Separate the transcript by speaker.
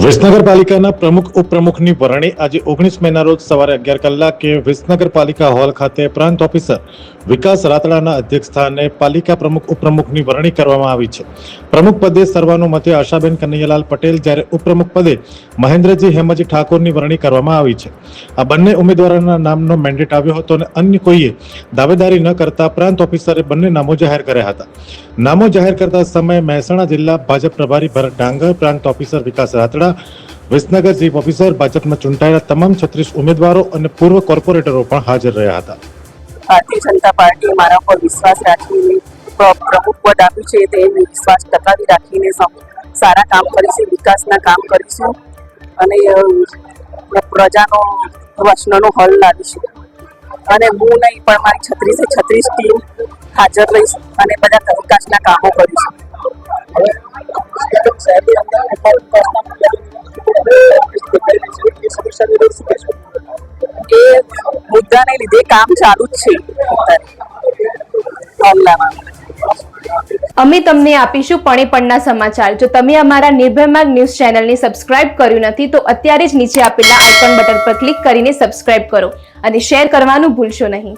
Speaker 1: વિસનગર પાલિકાના પ્રમુખ ઉપપ્રમુખની વરણી આજે 19 મેના રોજ સવારે 11 કલાકે વિસનગર પાલિકા હોલ ખાતે પ્રાંત ઓફિસર વિકાસ રાતડાના અધ્યક્ષસ્થાને પાલિકા પ્રમુખ ઉપપ્રમુખની વરણી કરવામાં આવી છે। પ્રમુખ પદે સર્વાનુમતે આશાબેન કનૈયાલાલ પટેલ જ્યારે ઉપપ્રમુખ પદે મહેન્દ્રજી હેમજી ઠાકોરની વરણી કરવામાં આવી છે। આ બંને ઉમેદવારોના નામનો મેન્ડેટ આવ્યો હતો અને અન્ય કોઈએ દાવેદારી ન કરતા પ્રાંત ઓફિસરે બંને નામો જાહેર કર્યા હતા। નામો જાહેર કરતા સમયે મહેસાણા જિલ્લા ભાજપ પ્રભારી ભરત ડાંગર, પ્રાંત ઓફિસર વિકાસ રાતડા, વિસનગર ચીફ ઓફિસર, ભાજપમાં ચૂંટાયેલા તમામ 36 ઉમેદવારો અને પૂર્વ કોર્પોરેટરો પણ હાજર રહ્યા હતા।
Speaker 2: ભારતીય જનતા પાર્ટીએ મારા પર વિશ્વાસ રાખીને પ્રમુખ પદ આપ્યું છે, તે વિશ્વાસ ટકાવી રાખીને સારા કામ કરીશું, વિકાસના કામ કરીશું અને પ્રજાનો પ્રશ્નનો હલ લાવીશું। અને હું નહીં પણ મારી 36 ટીમ હાજર રહીશ અને બધા વિકાસના કામો કરીશું। એ મુદ્દાને લીધે કામ ચાલુ જ છે।
Speaker 3: અમે તમને આપીશું પણેપણના સમાચાર। જો તમે અમારા નિર્ભય માર્ગ ન્યૂઝ ચેનલને સબસ્ક્રાઇબ કર્યું નથી તો અત્યારે જ નીચે આપેલા આઇકોન બટન પર ક્લિક કરીને સબસ્ક્રાઇબ કરો અને શેર કરવાનું ભૂલશો નહીં।